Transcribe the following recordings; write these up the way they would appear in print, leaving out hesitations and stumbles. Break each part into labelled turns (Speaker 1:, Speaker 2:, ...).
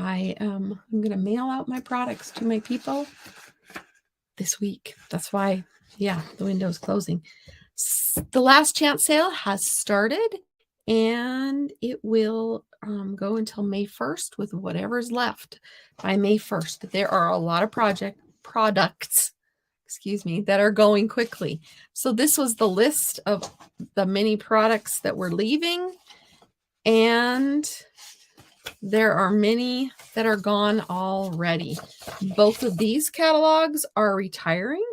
Speaker 1: I'm going to mail out my products to my people this week. That's why, yeah, the window is closing. The last chance sale has started, and it will go until May 1st with whatever's left by May 1st. There are a lot of products, that are going quickly. So this was the list of the many products that we're leaving, and there are many that are gone already. Both of these catalogs are retiring,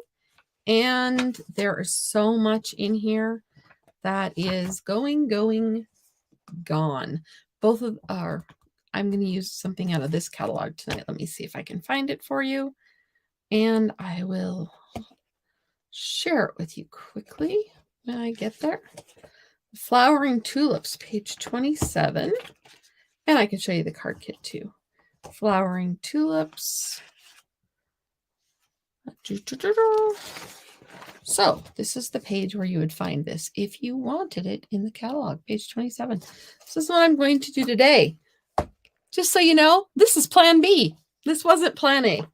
Speaker 1: and there is so much in here that is gone. Both of our, I'm going to use something out of this catalog tonight. Let me see if I can find it for you, and I will share it with you quickly when I get there. Flowering Tulips, page 27. And I can show you the card kit too. Flowering Tulips. So this is the page where you would find this if you wanted it in the catalog, page 27. This is what I'm going to do today. Just so you know, this is plan B. This wasn't plan A.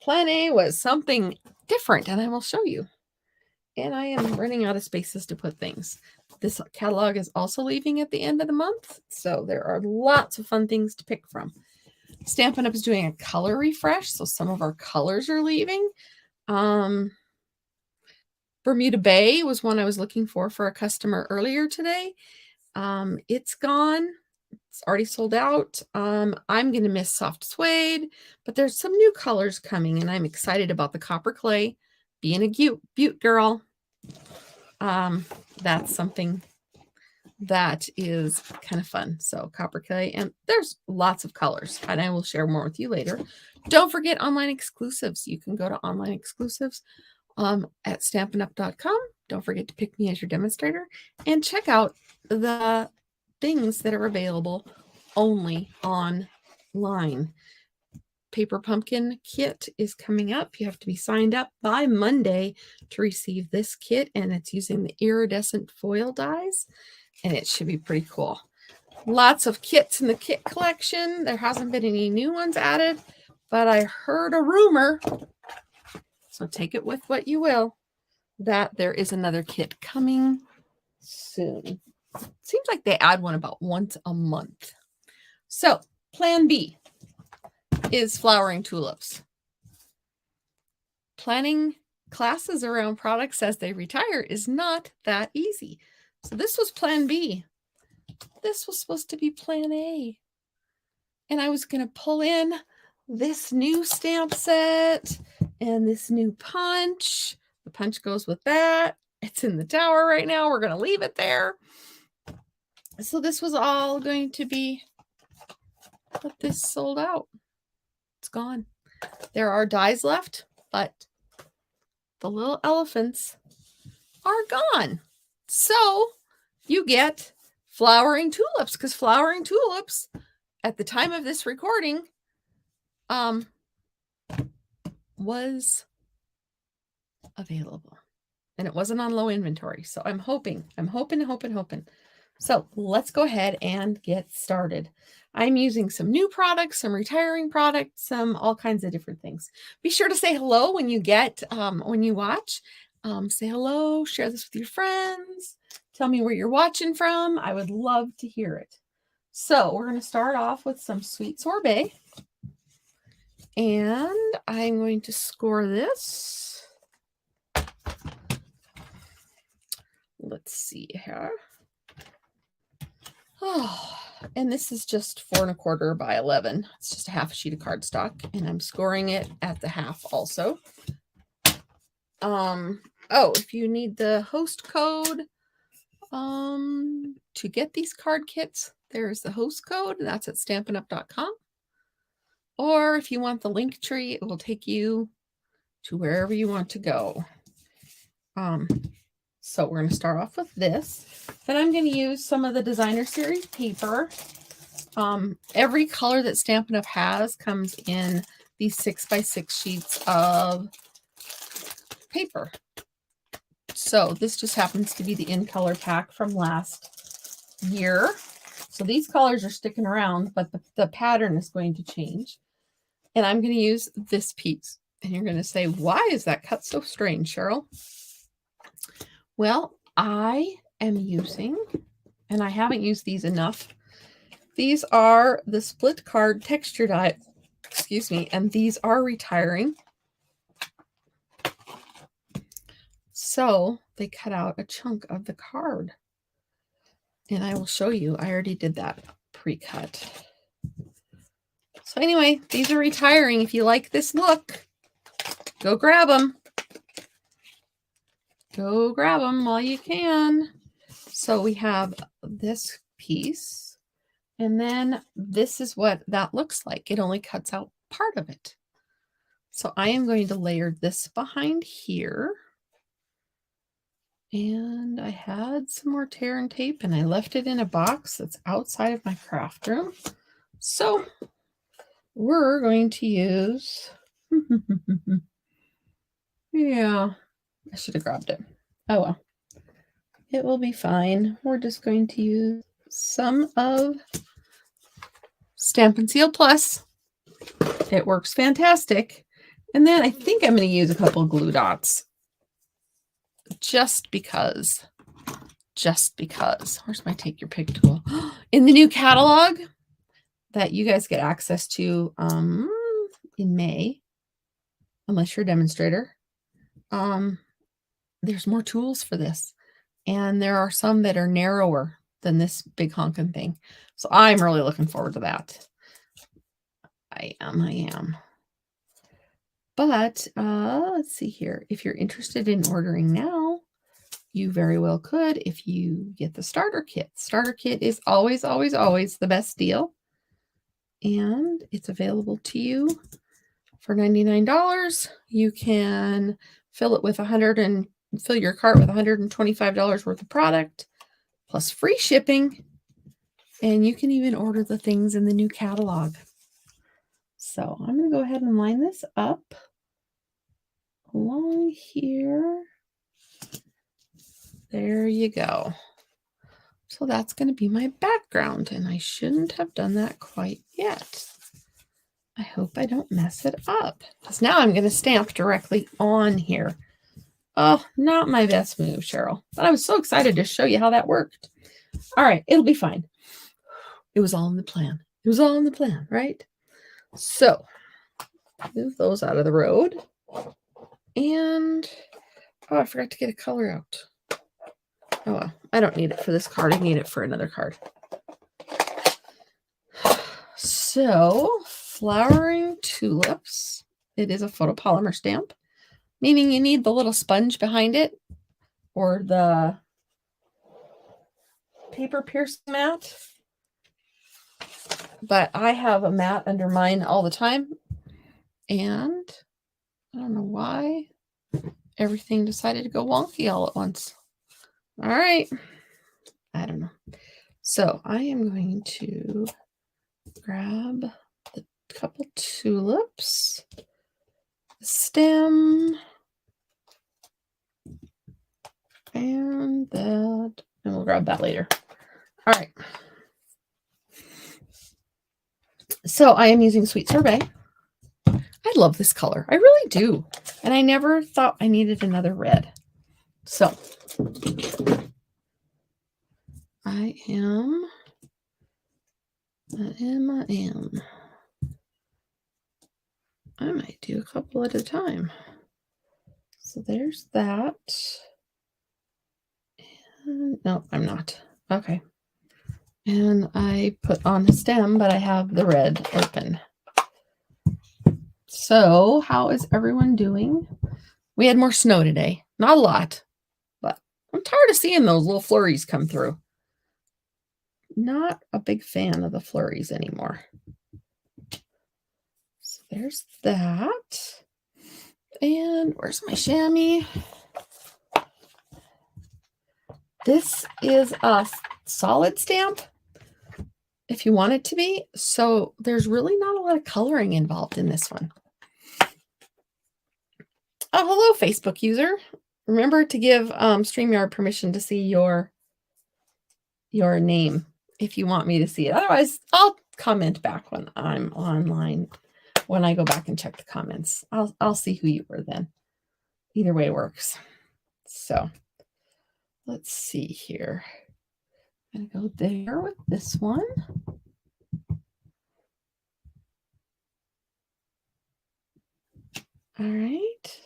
Speaker 1: Plan A was something different, and I will show you. And I am running out of spaces to put things. This catalog is also leaving at the end of the month, so there are lots of fun things to pick from. Stampin' Up! Is doing a color refresh, so some of our colors are leaving. Bermuda Bay was one I was looking for a customer earlier today. It's gone. It's already sold out. I'm going to miss soft suede, but there's some new colors coming, and I'm excited about the copper clay. Being a butte girl. That's something that is kind of fun. So copper clay, and there's lots of colors, and I will share more with you later. Don't forget online exclusives. You can go to online exclusives at stampinup.com. Don't forget to pick me as your demonstrator, and check out the things that are available only online. Paper Pumpkin kit is coming up. You have to be signed up by Monday to receive this kit, and it's using the iridescent foil dies, and it should be pretty cool. Lots of kits in the kit collection. There hasn't been any new ones added, but I heard a rumor, so take it with what you will, that there is another kit coming soon. Seems like they add one about once a month. So plan B is Flowering Tulips. Planning classes around products as they retire is not that easy. So this was plan B. This was supposed to be plan A. And I was going to pull in this new stamp set and this new punch. The punch goes with that. It's in the tower right now. We're going to leave it there. So this was all going to be, but this sold out. It's gone. There are dies left, but the little elephants are gone. So you get Flowering Tulips, because Flowering Tulips at the time of this recording was available, and it wasn't on low inventory. So I'm hoping. So let's go ahead and get started. I'm using some new products, some retiring products, some all kinds of different things. Be sure to say hello when you get, when you watch. Say hello, share this with your friends. Tell me where you're watching from. I would love to hear it. So we're going to start off with some sweet sorbet. And I'm going to score this. Let's see here. Oh, and this is just 4 1/4 by 11. It's just a half a sheet of cardstock, and I'm scoring it at the half also. Oh, if you need the host code to get these card kits, there's the host code, and that's at stampinup.com. Or if you want the link tree, it will take you to wherever you want to go. So we're going to start off with this. Then I'm going to use some of the Designer Series paper. Every color that Stampin' Up! Has comes in these 6x6 sheets of paper. So this just happens to be the in color pack from last year. So these colors are sticking around, but the pattern is going to change. And I'm going to use this piece. And you're going to say, why is that cut so strange, Cheryl? Well, I am using, and I haven't used these enough. These are the split card texture die, excuse me, and these are retiring. So they cut out a chunk of the card. And I will show you. I already did that pre-cut. So anyway, these are retiring. If you like this look, go grab them. Go grab them while you can. So we have this piece. And then this is what that looks like. It only cuts out part of it. So I am going to layer this behind here. And I had some more tear and tape and I left it in a box that's outside of my craft room. So we're going to use, yeah, I should have grabbed it. Oh well, it will be fine. We're just going to use some of Stampin' Seal Plus. It works fantastic. And then I think I'm going to use a couple of glue dots. Just because. Where's my take your pick tool? In the new catalog that you guys get access to in May, unless you're a demonstrator, there's more tools for this. And there are some that are narrower than this big honking thing. So I'm really looking forward to that. I am. But let's see here. If you're interested in ordering now, you very well could if you get the starter kit. Starter kit is always, always, always the best deal. And it's available to you for $99. You can fill it with fill your cart with $125 worth of product plus free shipping. And you can even order the things in the new catalog. So I'm going to go ahead and line this up along here. There you go. So that's going to be my background, and I shouldn't have done that quite yet. I hope I don't mess it up, because now I'm going to stamp directly on here. Oh, not my best move, Cheryl, but I was so excited to show you how that worked. All right, it'll be fine. It was all in the plan. It was all in the plan, right? So move those out of the road. And, oh, I forgot to get a color out. Oh, well, I don't need it for this card. I need it for another card. So, Flowering Tulips. It is a photopolymer stamp, meaning you need the little sponge behind it or the paper piercing mat. But I have a mat under mine all the time. And I don't know why everything decided to go wonky all at once. All right. I don't know. So I am going to grab the couple tulips, the stem, and that, and we'll grab that later. All right. So I am using Sweet Sorbet. I love this color. I really do. And I never thought I needed another red. So I might do a couple at a time. So there's that. And, no, I'm not. Okay. And I put on the stem, but I have the red open. So how is everyone doing? We had more snow today. Not a lot, but I'm tired of seeing those little flurries come through. Not a big fan of the flurries anymore. So there's that. And where's my chamois? This is a solid stamp, if you want it to be. So there's really not a lot of coloring involved in this one. Oh, hello, Facebook user. Remember to give StreamYard permission to see your name if you want me to see it. Otherwise, I'll comment back when I'm online. When I go back and check the comments, I'll see who you were then. Either way works. So let's see here. I'm gonna go there with this one. All right.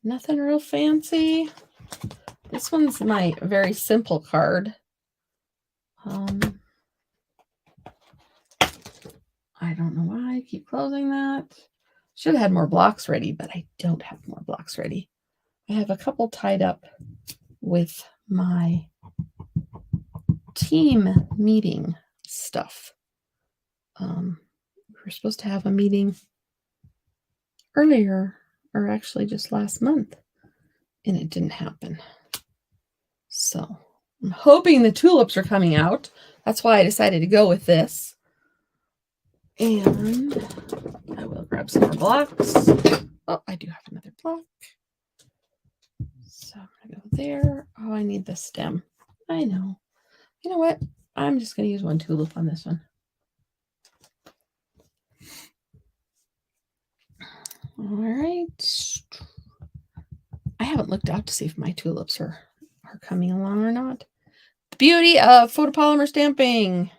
Speaker 1: Nothing real fancy. This one's my very simple card. I don't know why I keep closing that. Should have had more blocks ready, but I don't have more blocks ready. I have a couple tied up with my team meeting stuff. We were supposed to have a meeting earlier, or actually just last month, and it didn't happen. So I'm hoping the tulips are coming out. That's why I decided to go with this. And I will grab some more blocks. Oh, I do have another block. So I'm going to go there. Oh, I need the stem. I know. You know what? I'm just going to use one tulip on this one. All right. I haven't looked out to see if my tulips are coming along or not. The beauty of photopolymer stamping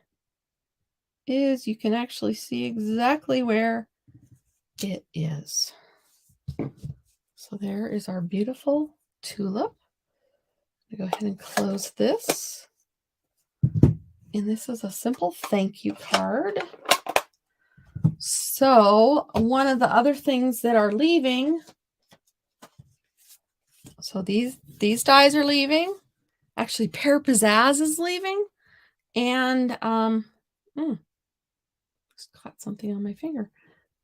Speaker 1: is you can actually see exactly where it is. So there is our beautiful tulip. I'm going to go ahead and close this. And this is a simple thank you card. So one of the other things that are leaving, so these dies are leaving. Actually, Pear Pizzazz is leaving. And just caught something on my finger.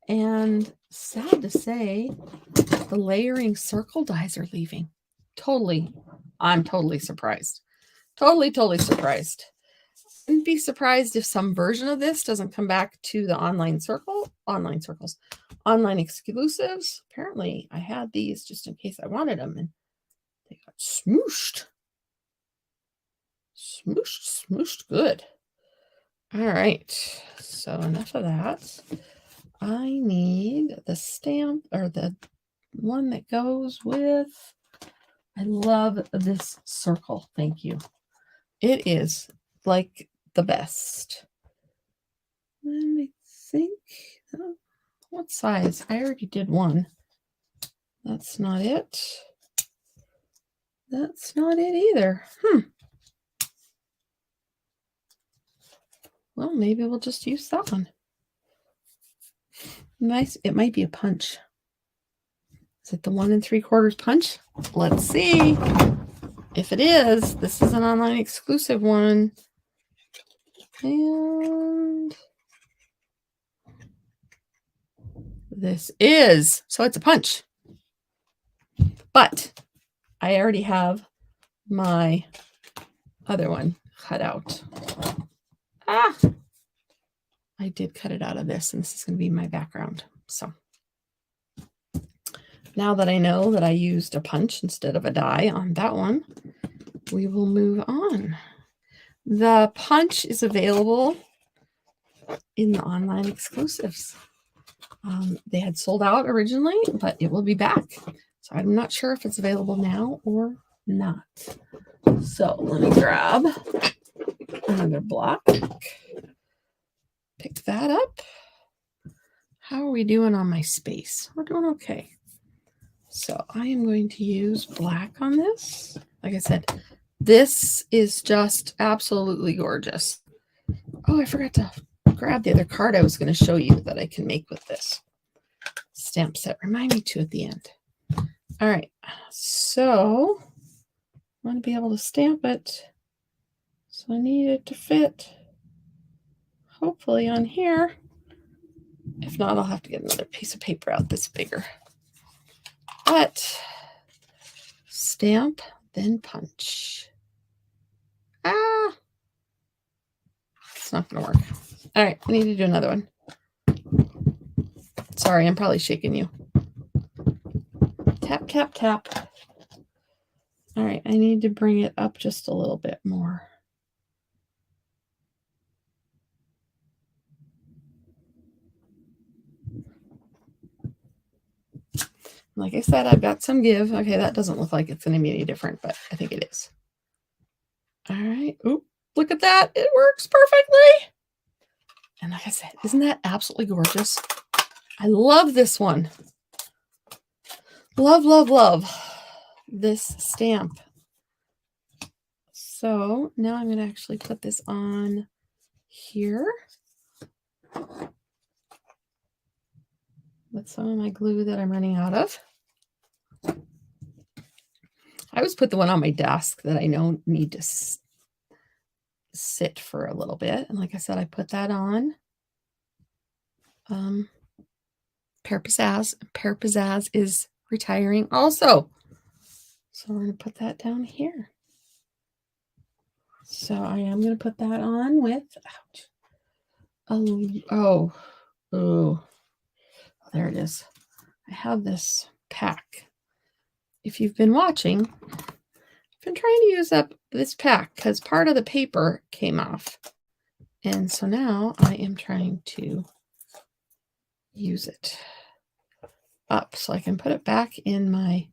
Speaker 1: And sad to say, the layering circle dies are leaving. I'm totally surprised. Totally surprised. Wouldn't be surprised if some version of this doesn't come back to the online exclusives. Apparently, I had these just in case I wanted them, and they got smooshed. Smooshed good. All right, so enough of that. I need the stamp, or the one that goes with, I love this circle. Thank you. It is like the best. And I think, what size? I already did one. That's not it. That's not it either. Well, maybe we'll just use that one. Nice. It might be a punch. Is it the 1 3/4 punch? Let's see. If it is, this is an online exclusive one. And this is, so it's a punch. But I already have my other one cut out. I did cut it out of this, and this is going to be my background. So now that I know that I used a punch instead of a die on that one, we will move on. The punch is available in the online exclusives. They had sold out originally, but it will be back. So I'm not sure if it's available now or not. So let me grab another block. Pick that up. How are we doing on my space? We're doing okay. So I am going to use black on this. Like I said, this is just absolutely gorgeous. Oh, I forgot to grab the other card I was going to show you that I can make with this stamp set. Remind me to at the end. All right. So I want to be able to stamp it. So I need it to fit hopefully on here. If not, I'll have to get another piece of paper out that's bigger. But stamp, then punch. It's not going to work. All right, I need to do another one. Sorry, I'm probably shaking you. Tap, tap, tap. All right, I need to bring it up just a little bit more. Like I said, I've got some give. Okay, that doesn't look like it's going to be any different, but I think it is. All right. Oop, look at that. It works perfectly. And like I said, isn't that absolutely gorgeous? I love this one. Love, love, love this stamp. So now I'm going to actually put this on here with some of my glue that I'm running out of. I always put the one on my desk that I know need to sit for a little bit. And like I said, I put that on. Pear Pizzazz is retiring also. So we're going to put that down here. So I am going to put that on with, oh, there it is. I have this pack. If you've been watching, I've been trying to use up this pack because part of the paper came off. And so now I am trying to use it up so I can put it back in my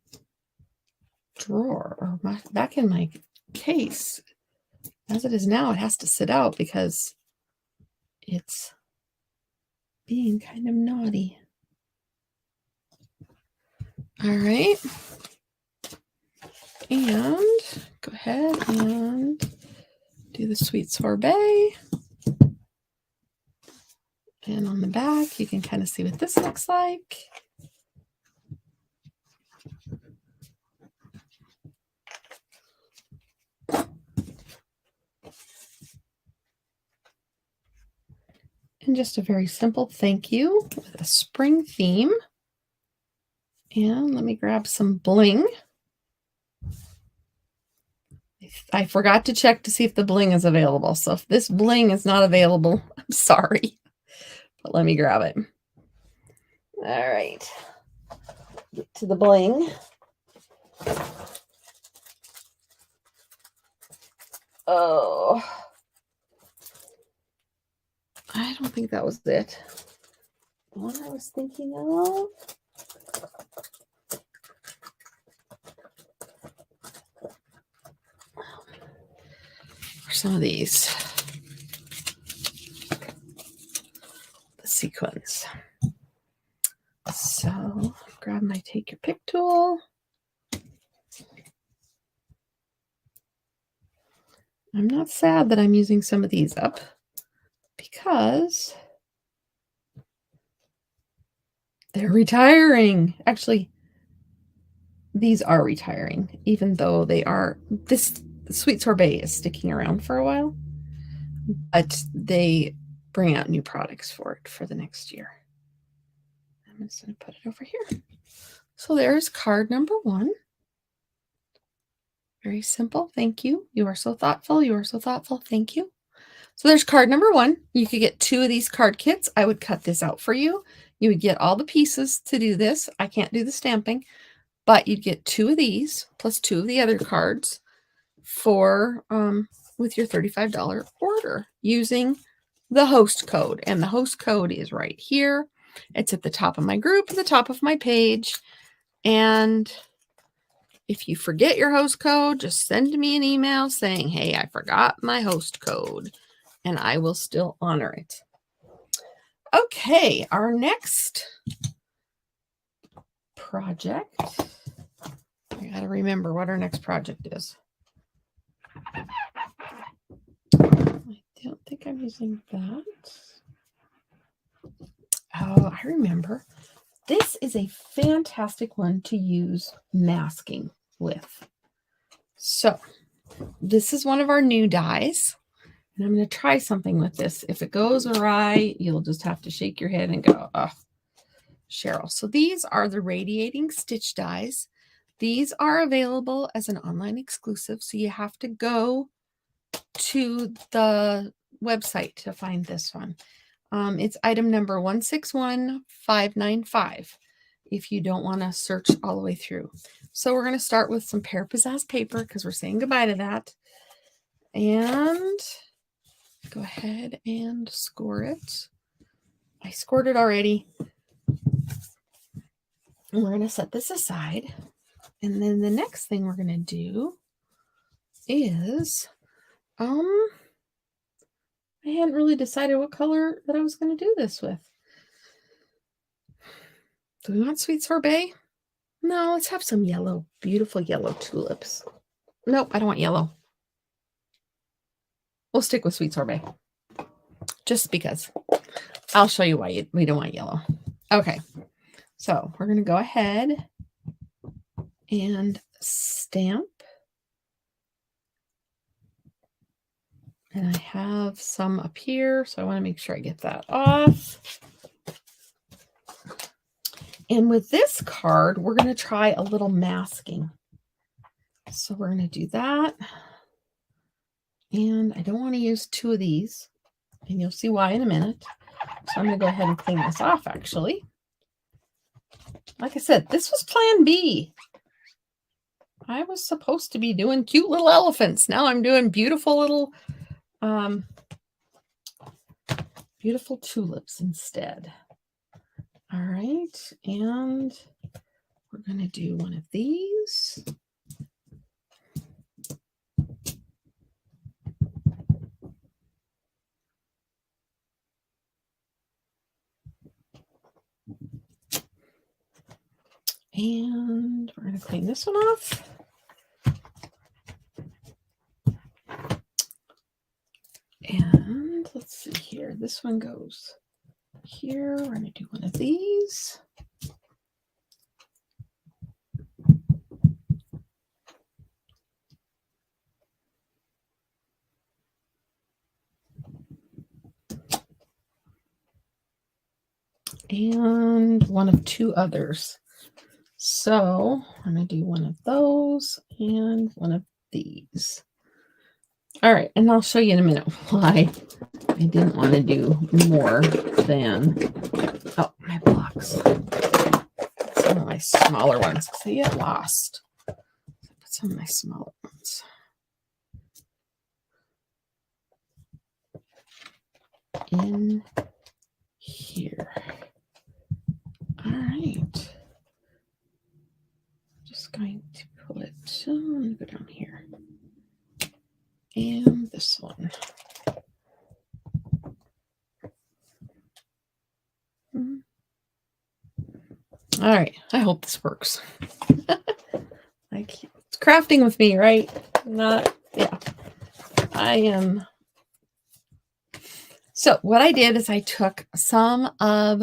Speaker 1: drawer or back in my case. As it is now, it has to sit out because it's being kind of naughty. All right. And go ahead and do the sweet sorbet. And on the back, you can kind of see what this looks like. And just a very simple thank you with a spring theme. And let me grab some bling. I forgot to check to see if the bling is available. So if this bling is not available, I'm sorry. But let me grab it. All right. Get to the bling. Oh. I don't think that was it. The one I was thinking of. Or some of these. The sequins. So grab my take your pick tool. I'm not sad that I'm using some of these up because they're retiring. Actually, these are retiring, even though they are, this sweet sorbet is sticking around for a while, but they bring out new products for it for the next year. I'm just going to put it over here. So there's card number 1. Very simple. Thank you. You are so thoughtful. You are so thoughtful. Thank you. So there's card number 1. You could get 2 of these card kits. I would cut this out for you. You would get all the pieces to do this. I can't do the stamping, but you'd get 2 of these plus 2 of the other cards for with your $35 order using the host code. And the host code is right here. It's at the top of my group, at the top of my page. And if you forget your host code, just send me an email saying, hey, I forgot my host code, and I will still honor it. Okay, our next project. I got to remember what our next project is. I don't think I'm using that. Oh, I remember. This is a fantastic one to use masking with. So this is one of our new dies. And I'm going to try something with this. If it goes awry, you'll just have to shake your head and go, oh, Cheryl. So these are the radiating stitch dies. These are available as an online exclusive. So you have to go to the website to find this one. It's item number 161595 if you don't want to search all the way through. So we're going to start with some Pear Pizzazz paper because we're saying goodbye to that. And go ahead and score it. I scored it already. And we're going to set this aside. And then the next thing we're going to do is, I hadn't really decided what color that I was going to do this with. Do we want sweet sorbet? No, let's have some yellow, beautiful yellow tulips. Nope, I don't want yellow. We'll stick with sweet sorbet. Just because. I'll show you why we don't want yellow. Okay, so we're going to go ahead and stamp. And I have some up here, so I want to make sure I get that off. And with this card, we're going to try a little masking. So we're going to do that. And I don't want to use two of these. And you'll see why in a minute. So I'm going to go ahead and clean this off, actually. Like I said, this was plan B. I was supposed to be doing cute little elephants. Now I'm doing beautiful little, beautiful tulips instead. All right, and we're going to do one of these. And we're going to clean this one off. And let's see here. This one goes here. We're going to do one of these. And one of two others. So I'm going to do one of those and one of these. All right, and I'll show you in a minute why I didn't want to do more than, oh, my blocks. Some of my smaller ones because they get lost. So I put some of my smaller ones in here. All right. Just going to pull it. I'm going to go down here. And this one. All right. I hope this works. It's crafting with me, right? Yeah. I am. So what I did is I took some of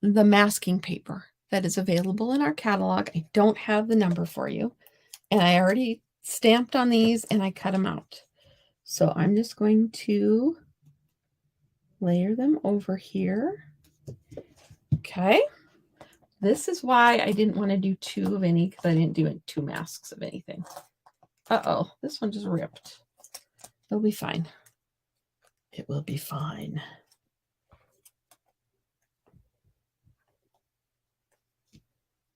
Speaker 1: the masking paper that is available in our catalog. I don't have the number for you. And I already stamped on these and I cut them out. So I'm just going to layer them over here. Okay. This is why I didn't want to do two of any, because I didn't do two masks of anything. Uh-oh, this one just ripped. It'll be fine. It will be fine.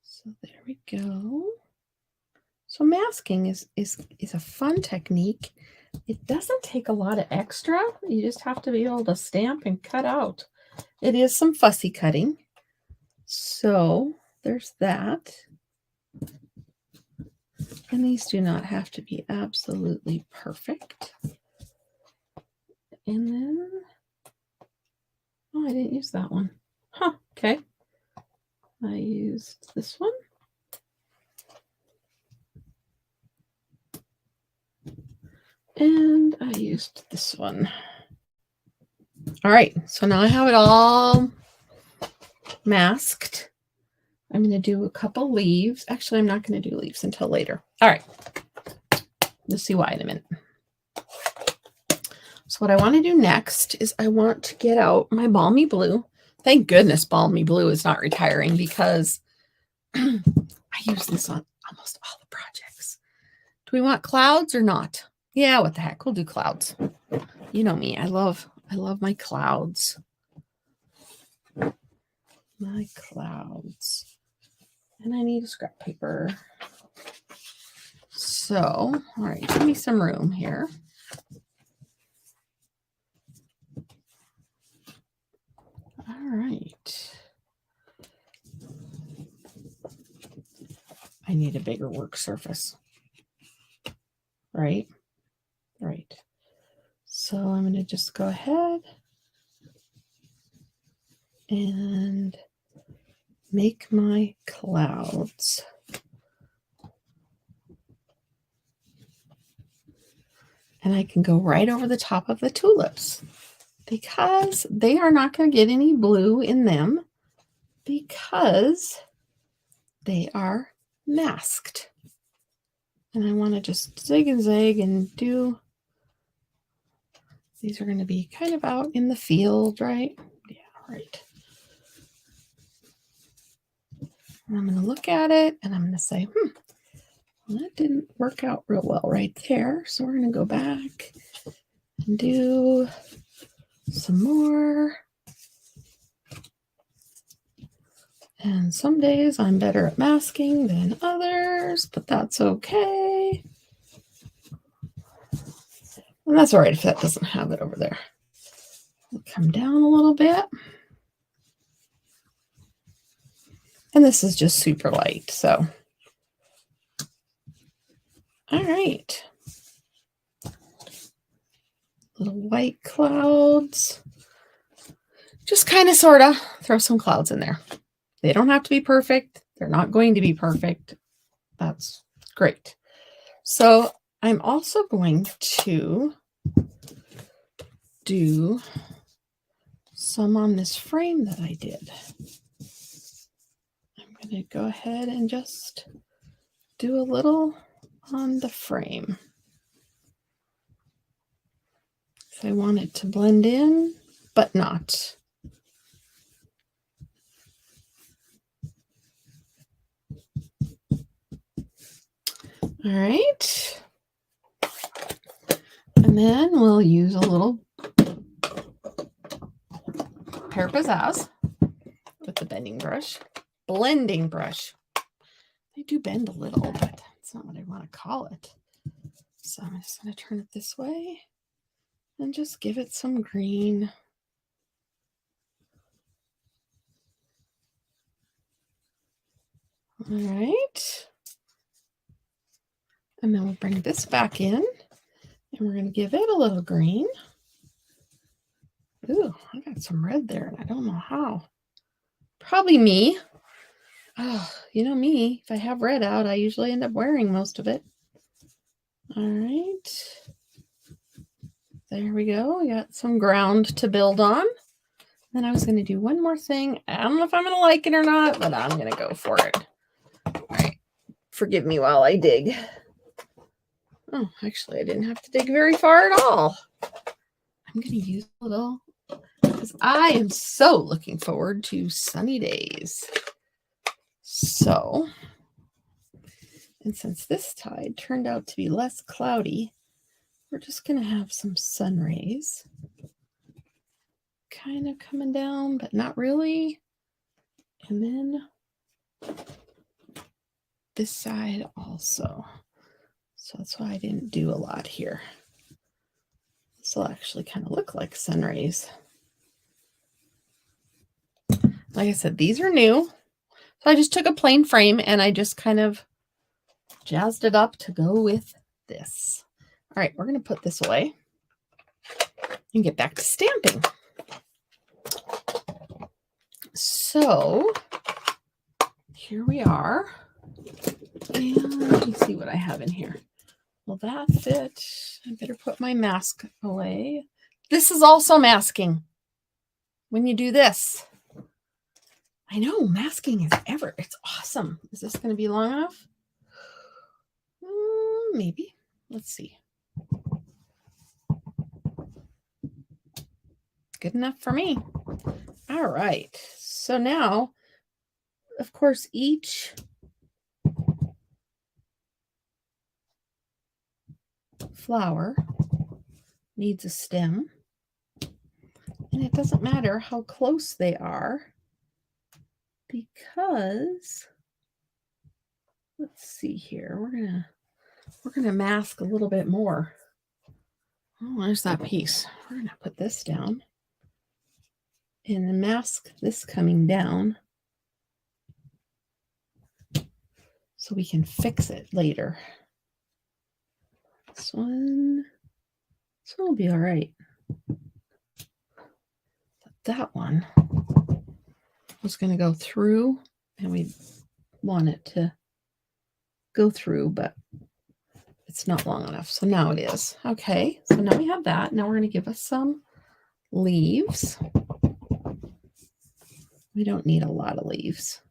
Speaker 1: So there we go. So masking is a fun technique. It doesn't take a lot of extra. You just have to be able to stamp and cut out. It is some fussy cutting. So there's that. And these do not have to be absolutely perfect. And then, oh, I didn't use that one. Huh, okay. I used this one. And I used this one. All right, so now I have it all masked. I'm going to do a couple leaves. Actually, I'm not going to do leaves until later. All right. You'll see why in a minute. So what I want to do next is I want to get out my Balmy Blue. Thank goodness Balmy Blue is not retiring, because I use this on almost all the projects. Do we want clouds or not? Yeah, what the heck? We'll do clouds. You know me. I love my clouds. My clouds. And I need a scrap paper. So, all right, give me some room here. All right. I need a bigger work surface. Right? Right. So I'm going to just go ahead and make my clouds. And I can go right over the top of the tulips because they are not going to get any blue in them because they are masked. And I want to just zig and zag and do, these are going to be kind of out in the field, right? Yeah, right. And I'm going to look at it and I'm going to say, well, that didn't work out real well right there. So we're going to go back and do some more. And some days I'm better at masking than others, but that's okay. And that's all right if that doesn't have it over there. We'll come down a little bit. And this is just super light, so. All right. Little white clouds. Just kind of, sort of throw some clouds in there. They don't have to be perfect. They're not going to be perfect. That's great. So I'm also going to do some on this frame that I did. I'm going to go ahead and just do a little on the frame. So I want it to blend in, but not. All right. And then we'll use a little pear pizzazz with the blending brush. They do bend a little, but that's not what I want to call it. So I'm just going to turn it this way and just give it some green. All right. And then we'll bring this back in and we're going to give it a little green. Ooh, I got some red there and I don't know how. Probably me. Oh, you know me. If I have red out, I usually end up wearing most of it. All right. There we go. We got some ground to build on. Then I was going to do one more thing. I don't know if I'm going to like it or not, but I'm going to go for it. All right. Forgive me while I dig. Oh, actually, I didn't have to dig very far at all. I'm going to use a little, because I am so looking forward to sunny days. So, and since this tide turned out to be less cloudy, we're just going to have some sun rays kind of coming down, but not really. And then this side also. So that's why I didn't do a lot here. This will actually kind of look like sun rays. Like I said, these are new. So I just took a plain frame and I just kind of jazzed it up to go with this. All right, we're going to put this away and get back to stamping. So here we are. And let me see what I have in here. Well, that's it. I better put my mask away. This is also masking when you do this. I know masking is it's awesome. Is this going to be long enough? Maybe. Let's see. Good enough for me. All right. So now, of course, each flower needs a stem. And it doesn't matter how close they are because, let's see here, we're gonna mask a little bit more. Oh, there's that piece. We're gonna put this down and then mask this coming down. So so we can fix it later. This one will be all right. That one was going to go through, and we want it to go through, but it's not long enough. So now it is. Okay, so now we have that. Now we're going to give us some leaves. We don't need a lot of leaves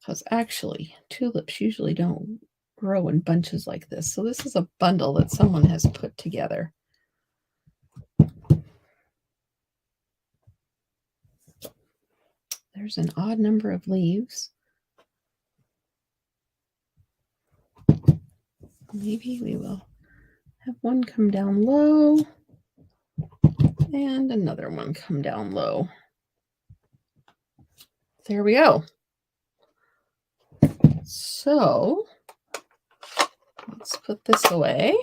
Speaker 1: because actually tulips usually don't grow in bunches like this. So this is a bundle that someone has put together. There's an odd number of leaves. Maybe we will have one come down low and another one come down low. There we go. So let's put this away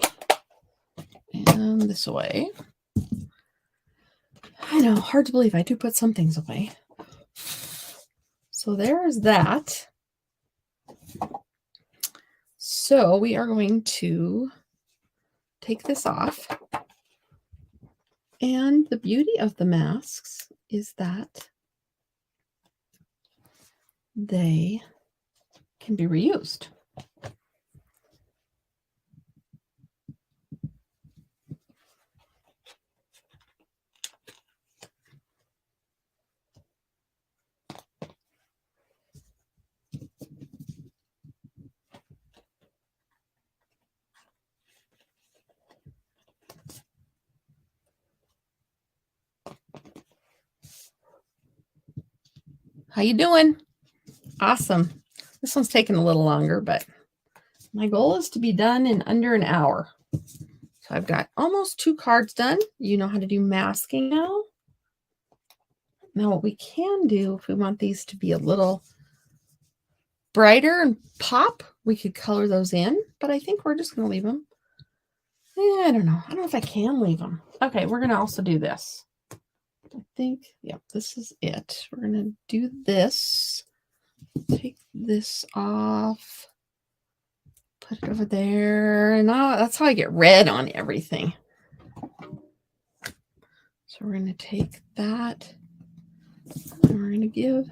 Speaker 1: and this away. I know, hard to believe I do put some things away. So there's that. So we are going to take this off. And the beauty of the masks is that they can be reused. How you doing? Awesome. This one's taking a little longer, but my goal is to be done in under an hour. So I've got almost 2 cards done. You know how to do masking now. Now what we can do, if we want these to be a little brighter and pop, we could color those in, but I think we're just going to leave them. I don't know. I don't know if I can leave them. Okay, we're going to also do this. I think, yep, this is it. We're going to do this. Take this off. Put it over there. And that's how I get red on everything. So we're going to take that. And we're going to give,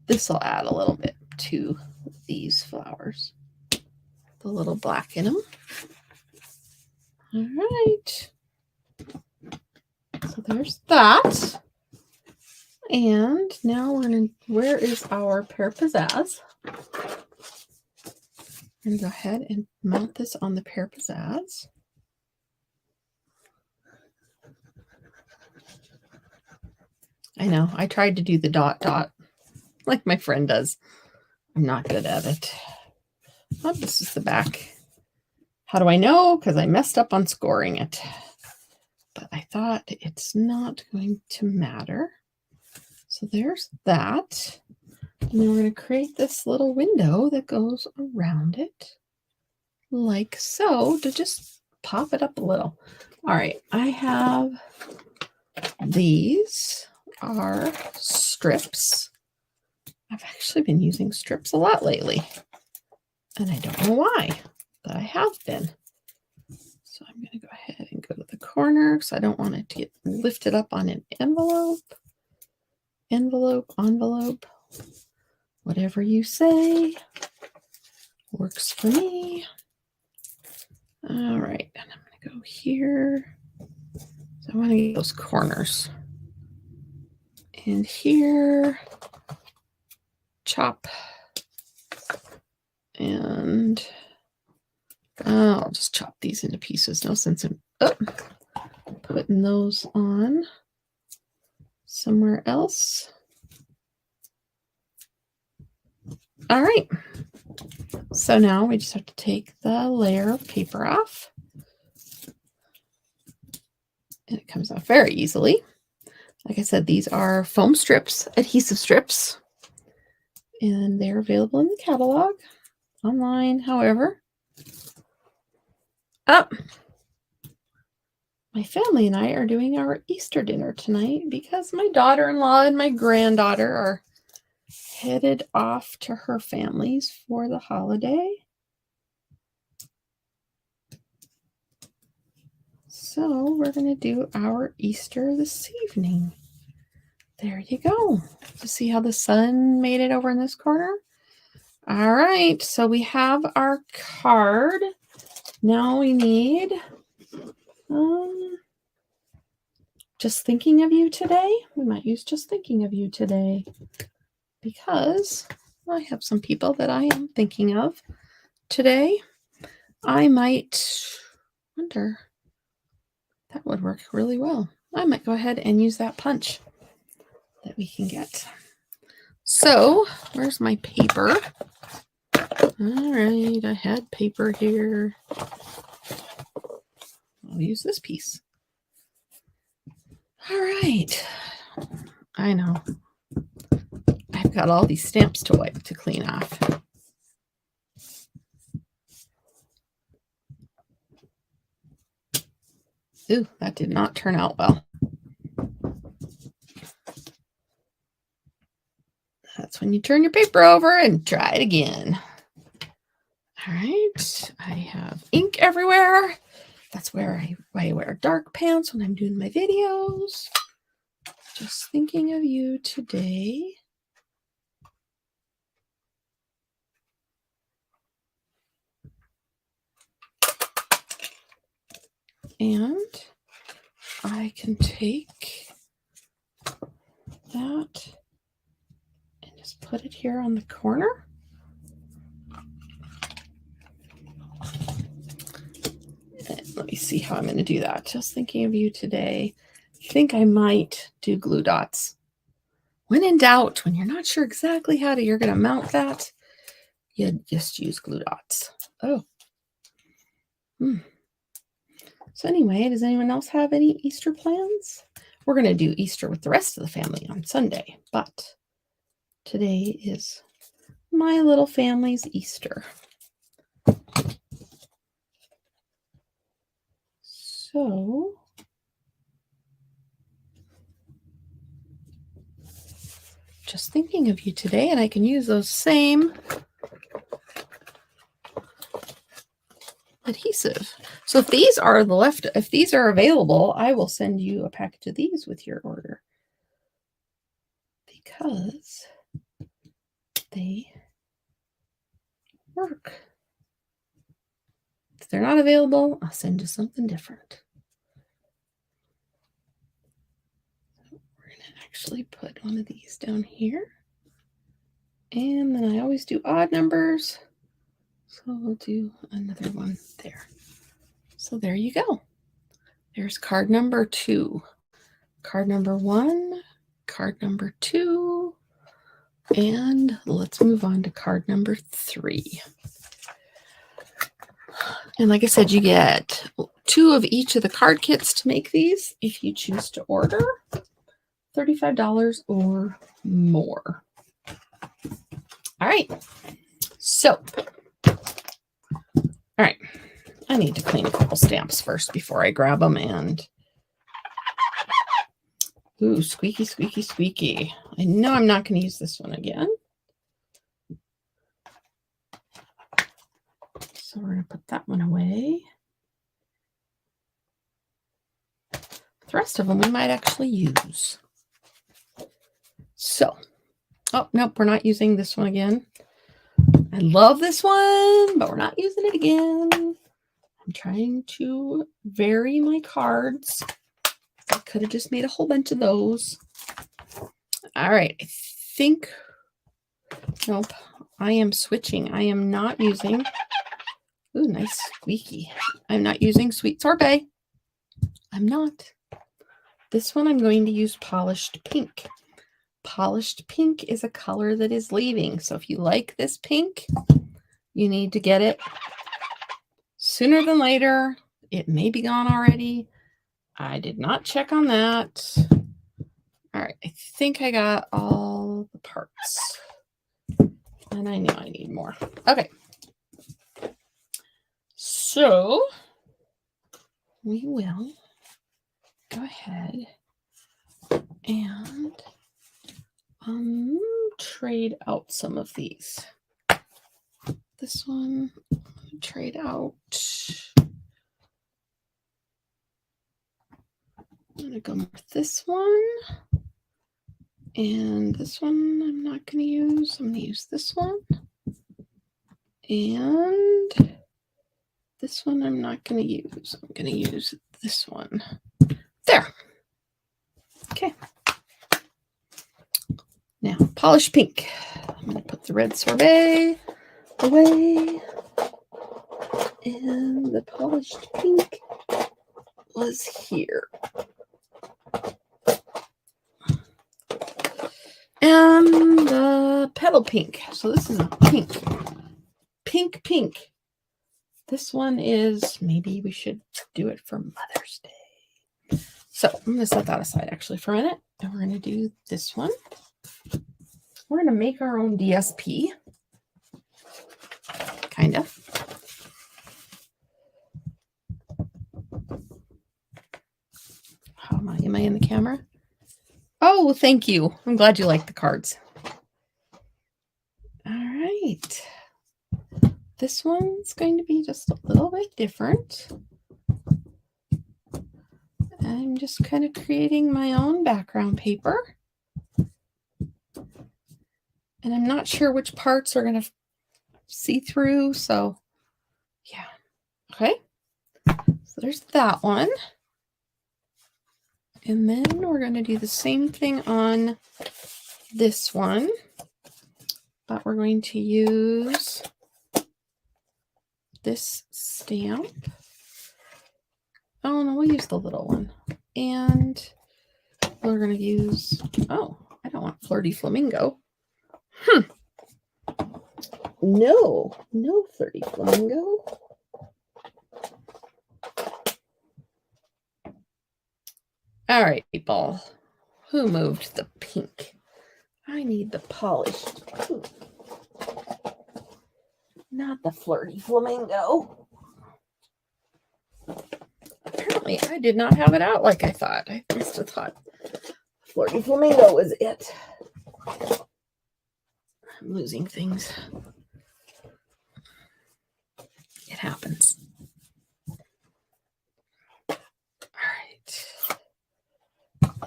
Speaker 1: this will add a little bit to these flowers. The little black in them. All right. So there's that. And now we're going to, where is our pear pizzazz? I'm going to go ahead and mount this on the pear pizzazz. I know, I tried to do the dot dot like my friend does. I'm not good at it. Oh, this is the back. How do I know? Because I messed up on scoring it. But I thought it's not going to matter. So there's that. And then we're going to create this little window that goes around it like so to just pop it up a little. All right, I have these are strips. I've actually been using strips a lot lately, and I don't know why, but I have been. So I'm going to go ahead and go to the corner because I don't want it to get lifted up on an envelope. Envelope, whatever you say works for me. All right, and I'm going to go here. So I want to get those corners. And here, chop. And I'll just chop these into pieces. No sense in putting those on somewhere else. All right. So now we just have to take the layer of paper off. And it comes off very easily. Like I said, these are foam strips, adhesive strips. And they're available in the catalog, online, however. My family and I are doing our Easter dinner tonight because my daughter-in-law and my granddaughter are headed off to her family's for the holiday. So we're going to do our Easter this evening. There you go. To see how the sun made it over in this corner. All right, so we have our card. Now we need Just Thinking of You Today. We might use Just Thinking of You Today because I have some people that I am thinking of today. I might wonder, that would work really well. I might go ahead and use that punch that we can get. So where's my paper? All right, I had paper here. I'll use this piece. All right. I know. I've got all these stamps to wipe to clean off. Ooh, that did not turn out well. That's when you turn your paper over and try it again. All right. I have ink everywhere. That's where I wear dark pants when I'm doing my videos. Just Thinking of You Today. And I can take that and just put it here on the corner. Let me see how I'm going to do that. Just Thinking of You Today. I think I might do glue dots. When in doubt, when you're not sure exactly how you're going to mount that, you just use glue dots. Oh. So anyway, does anyone else have any Easter plans? We're going to do Easter with the rest of the family on Sunday, but today is my little family's Easter. So Just Thinking of You Today, and I can use those same adhesive. So if these are if these are available, I will send you a package of these with your order because they work. If they're not available, I'll send you something different. We're going to actually put one of these down here. And then I always do odd numbers. So we'll do another one there. So there you go. There's card number 2. Card number 1, card number 2, and let's move on to card number 3. And like I said, you get 2 of each of the card kits to make these if you choose to order $35 or more. All right. So, all right. I need to clean a couple stamps first before I grab them. And ooh, squeaky, squeaky, squeaky. I know I'm not going to use this one again. So we're going to put that one away. The rest of them we might actually use. So, oh, nope, we're not using this one again. I love this one, but we're not using it again. I'm trying to vary my cards. I could have just made a whole bunch of those. All right, I think, nope, I am switching. I am not using, ooh, nice squeaky. I'm not using Sweet Sorbet. I'm not. This one I'm going to use Polished Pink. Polished Pink is a color that is leaving. So if you like this pink, you need to get it sooner than later. It may be gone already. I did not check on that. All right, I think I got all the parts. And I know I need more. Okay. So we will go ahead and trade out some of these. This one, trade out. I'm going to go with this one. And this one I'm not going to use. I'm going to use this one. And this one I'm not going to use. I'm going to use this one. There. Okay. Now, polished pink. I'm going to put the red sorbet away. And the polished pink was here. And the petal pink. So this is a pink. Pink. This one is, maybe we should do it for Mother's Day. So I'm going to set that aside actually for a minute. And we're going to do this one. We're going to make our own DSP. Kind of. How am I? Am I in the camera? Oh, thank you. I'm glad you like the cards. All right. This one's going to be just a little bit different. I'm just kind of creating my own background paper. And I'm not sure which parts are going to see through. So, yeah. Okay. So there's that one. And then we're going to do the same thing on this one. But we're going to use this stamp. Oh, no, we'll use the little one. And we're going to use, oh, I don't want Flirty Flamingo. No Flirty Flamingo. All right, people. Who moved the pink? I need the polished pink. Not the Flirty Flamingo. Apparently, I did not have it out like I thought. I must have thought Flirty Flamingo was it. I'm losing things. It happens. All right.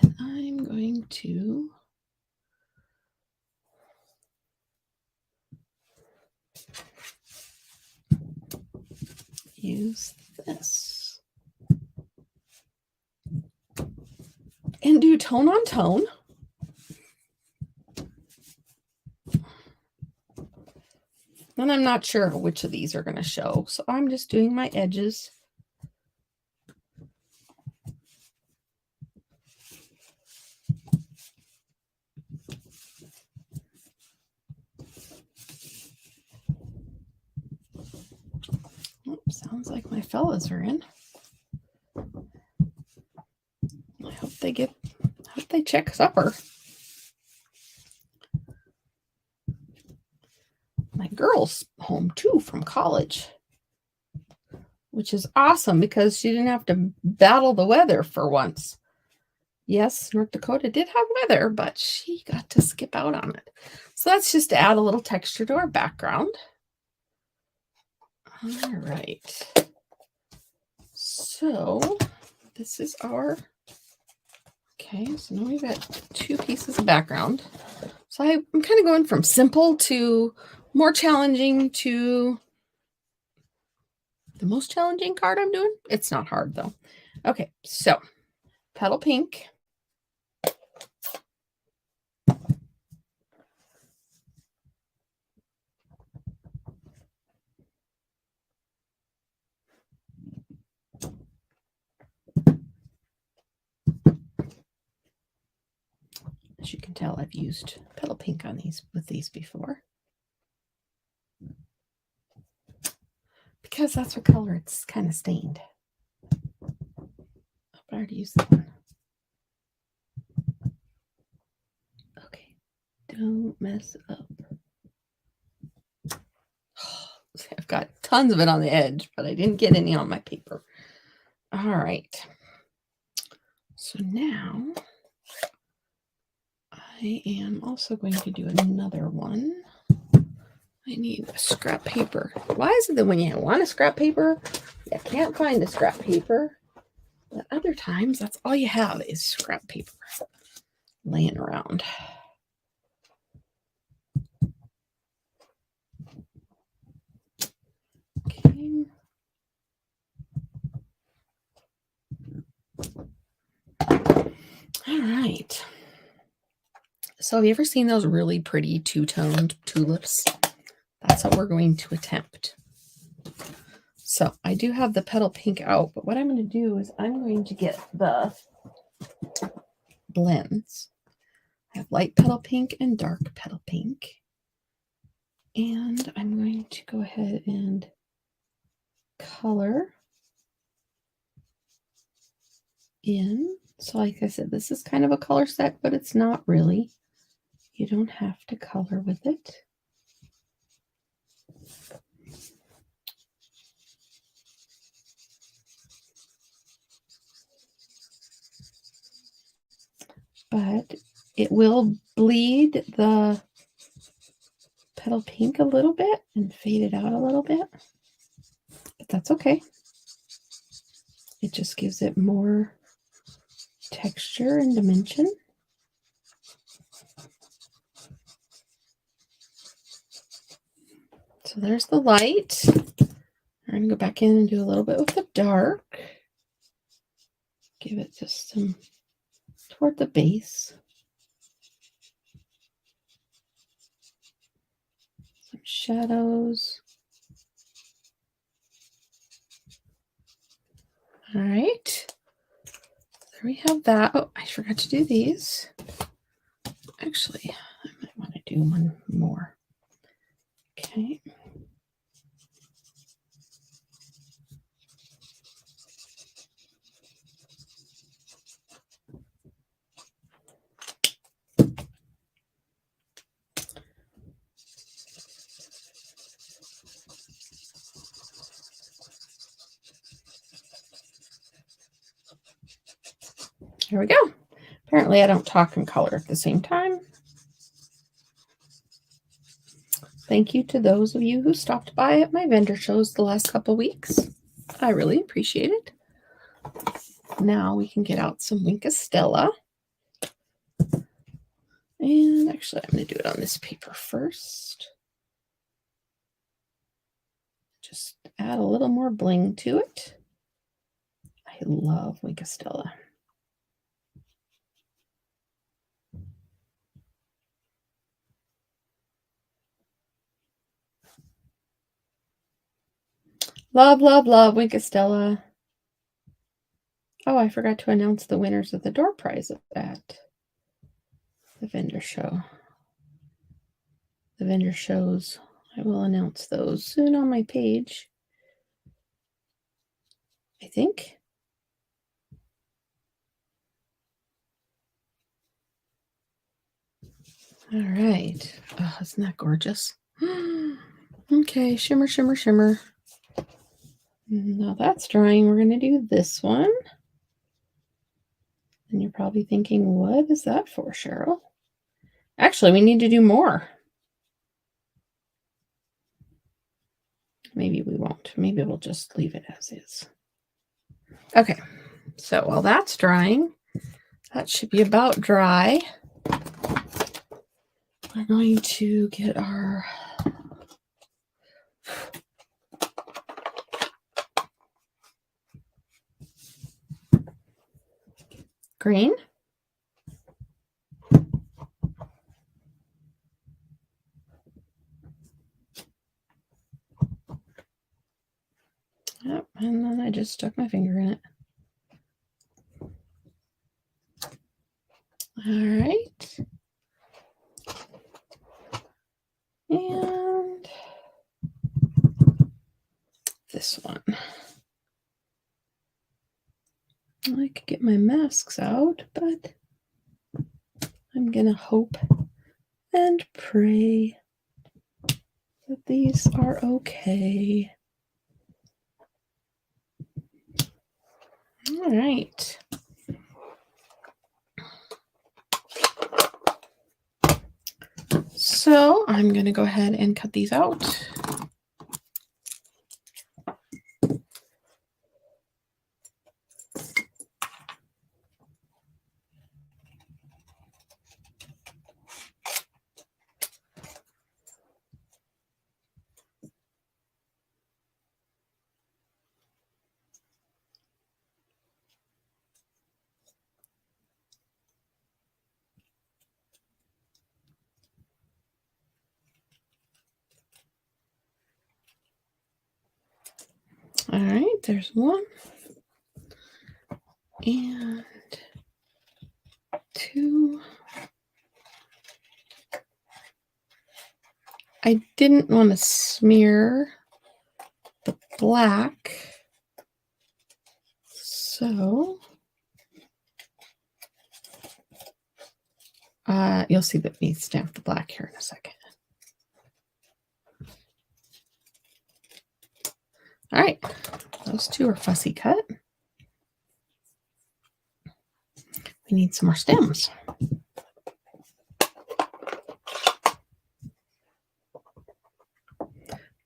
Speaker 1: And I'm going to use this and do tone on tone. And I'm not sure which of these are going to show, so I'm just doing my edges. Sounds like my fellas are in. I hope they check supper. My girl's home too from college, which is awesome because she didn't have to battle the weather for once. Yes, North Dakota did have weather, but she got to skip out on it. So that's just to add a little texture to our background. All right. So this is our, okay, so now we've got two pieces of background. So I'm kind of going from simple to more challenging to the most challenging card I'm doing. It's not hard though. Okay, so petal pink. As you can tell, I've used petal pink on these with these before. Because that's what color it's kind of stained. I already used that one. Okay, don't mess up. I've got tons of it on the edge, but I didn't get any on my paper. All right. So now I am also going to do another one. I need a scrap paper. Why is it that when you want a scrap paper, you can't find a scrap paper? But other times, that's all you have is scrap paper laying around. Okay. All right. So have you ever seen those really pretty two-toned tulips? That's what we're going to attempt. So I do have the petal pink out, but what I'm going to do is I'm going to get the blends. I have light petal pink and dark petal pink. And I'm going to go ahead and color in. So like I said, this is kind of a color set, but it's not really. You don't have to color with it. But it will bleed the petal pink a little bit and fade it out a little bit. But that's okay. It just gives it more texture and dimension. So there's the light. I'm going to go back in and do a little bit with the dark. Give it just some toward the base. Some shadows. All right. There we have that. Oh, I forgot to do these. Actually, I might want to do one more. Okay. Here we go. Apparently I don't talk and color at the same time. Thank you to those of you who stopped by at my vendor shows the last couple weeks. I really appreciate it. Now we can get out some Stella. And actually, I'm going to do it on this paper first. Just add a little more bling to it. I love Stella. Love, love, love Stella. Oh, I forgot to announce the winners of the door prize at the vendor show. The vendor shows, I will announce those soon on my page, I think. All right. Oh, isn't that gorgeous? Okay, shimmer, shimmer, shimmer. Now that's drying. We're going to do this one. And you're probably thinking, what is that for, Cheryl? Actually, we need to do more. Maybe we won't. Maybe we'll just leave it as is. Okay, so while that's drying, that should be about dry. We're going to get our green. Yep, and then I just stuck my finger in it. All right. And this one. I could get my masks out, but I'm going to hope and pray that these are okay. All right. So I'm going to go ahead and cut these out. All right, there's one and two. I didn't want to smear the black, so you'll see that we stamp the black here in a second. All right, those two are fussy cut. We need some more stems.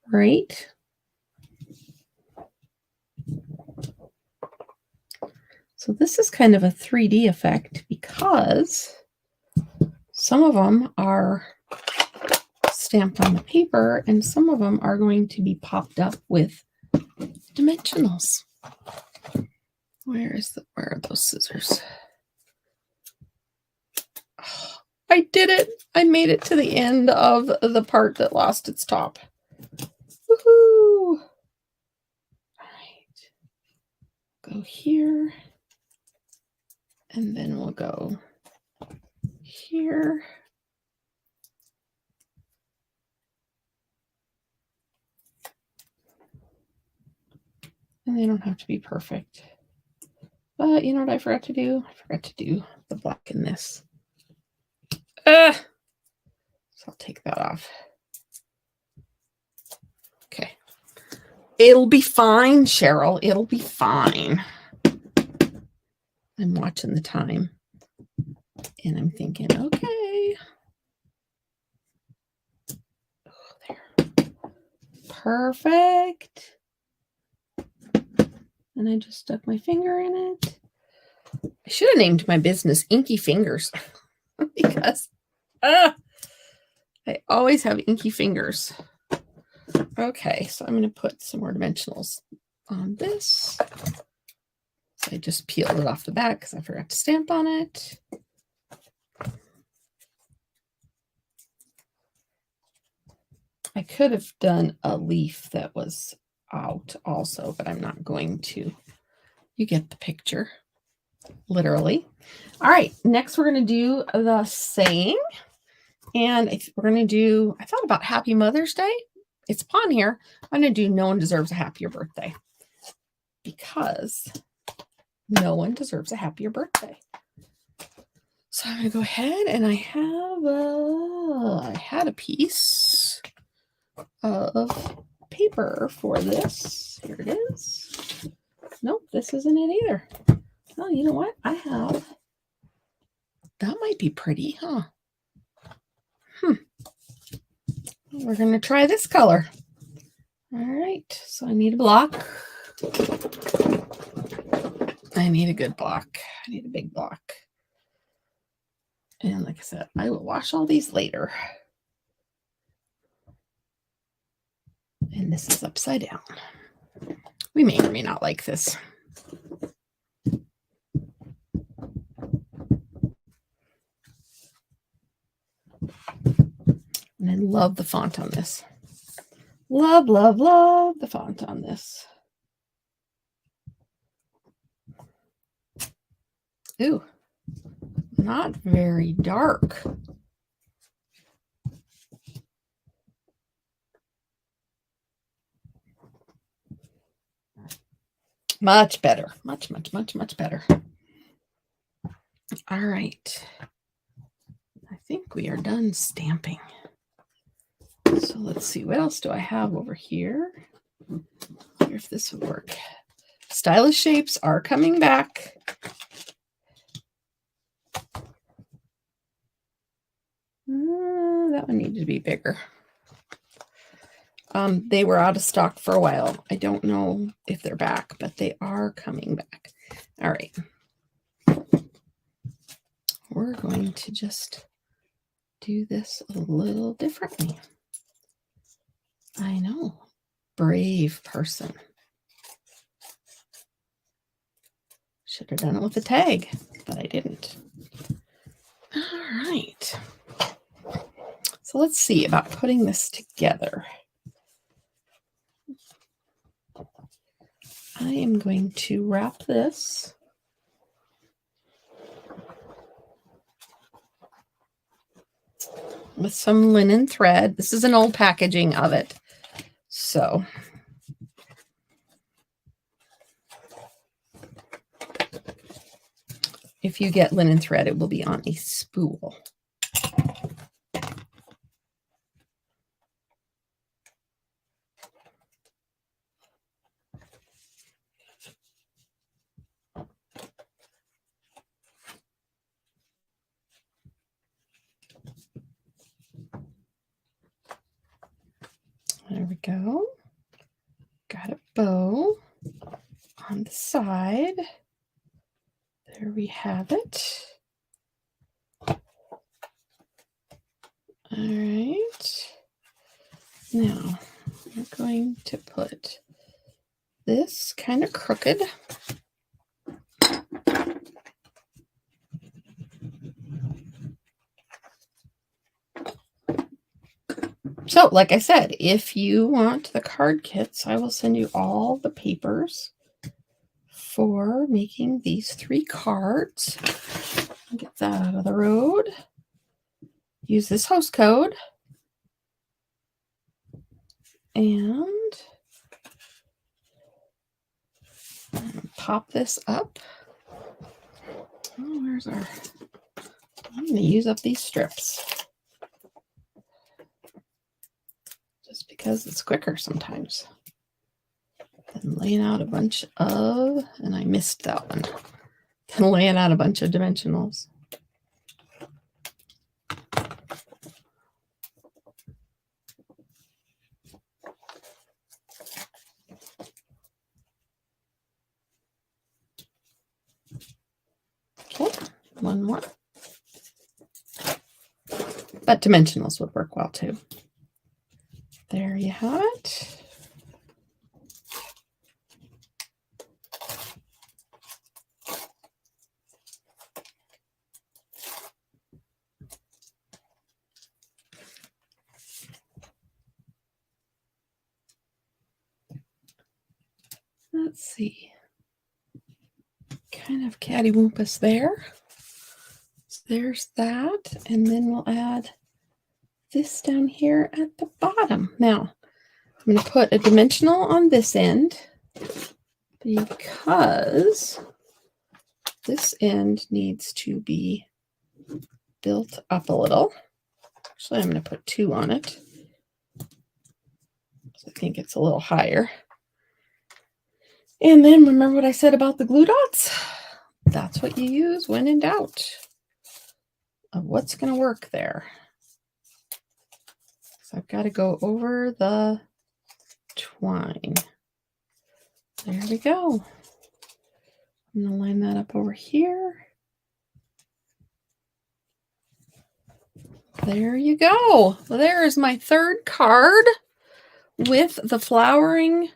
Speaker 1: Right. So this is kind of a 3D effect because some of them are stamped on the paper and some of them are going to be popped up with dimensionals. Where are those scissors? Oh, I did it. I made it to the end of the part that lost its top. Woohoo! All right. Go here. And then we'll go here. And they don't have to be perfect. But you know what I forgot to do? I forgot to do the black in this. So I'll take that off. Okay. It'll be fine, Cheryl. It'll be fine. I'm watching the time. And I'm thinking, okay. Oh, there. Perfect. And I just stuck my finger in it. I should have named my business Inky Fingers because I always have inky fingers. Okay, so I'm going to put some more dimensionals on this. So I just peeled it off the back because I forgot to stamp on it. I could have done a leaf that was out also, but I'm not going to. You get the picture, literally. All right, next we're going to do the saying. And we're going to do, I thought about Happy Mother's Day. It's upon here. I'm going to do No One Deserves a Happier Birthday. Because no one deserves a happier birthday. So I'm going to go ahead and I had a piece of paper for this. Here it is. Nope, this isn't it either. Oh, you know what? That might be pretty, huh? We're going to try this color. All right, so I need a block. I need a good block. I need a big block. And like I said, I will wash all these later. And this is upside down. We may or may not like this. And I love the font on this. Love, love, love the font on this. Ooh, not very dark. Much better. Much, much, much, much better. All right. I think we are done stamping. So let's see. What else do I have over here? Wonder if this would work. Stylish shapes are coming back. That one needed to be bigger. They were out of stock for a while. I don't know if they're back, but they are coming back. All right. We're going to just do this a little differently. I know. Brave person. Should have done it with a tag, but I didn't. All right. So let's see about putting this together. I am going to wrap this with some linen thread. This is an old packaging of it. So if you get linen thread, it will be on a spool. There we go. Got a bow on the side. There we have it. All right. Now we're going to put this kind of crooked. So, like I said, if you want the card kits, I will send you all the papers for making these 3 cards. Get that out of the road. Use this host code. And pop this up. Oh, where's our... I'm going to use up these strips. Just because it's quicker sometimes than laying out a bunch of, and I missed that one, than laying out a bunch of dimensionals. Okay, one more. But dimensionals would work well too. There you have it. Let's see. Kind of cattywampus there. So there's that. And then we'll add this down here at the bottom. Now, I'm going to put a dimensional on this end because this end needs to be built up a little. Actually, I'm going to put 2 on it. So I think it's a little higher. And then remember what I said about the glue dots? That's what you use when in doubt of what's going to work there. So I've got to go over the twine. There we go. I'm going to line that up over here. There you go. There is my 3rd card with the flowering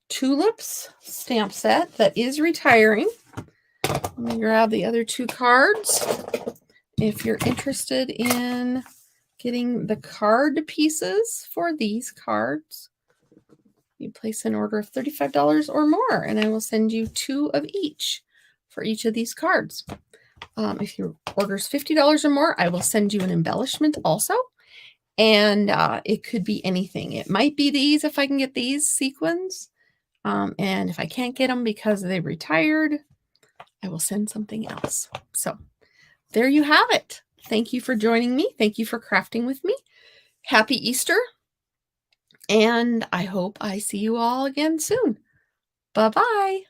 Speaker 1: tulips stamp set that is retiring. Let me grab the other 2 cards. If you're interested in getting the card pieces for these cards, you place an order of $35 or more, and I will send you 2 of each for each of these cards. If your order is $50 or more, I will send you an embellishment also. And it could be anything. It might be these if I can get these sequins. And if I can't get them because they retired, I will send something else. So there you have it. Thank you for joining me. Thank you for crafting with me. Happy Easter. And I hope I see you all again soon. Bye-bye.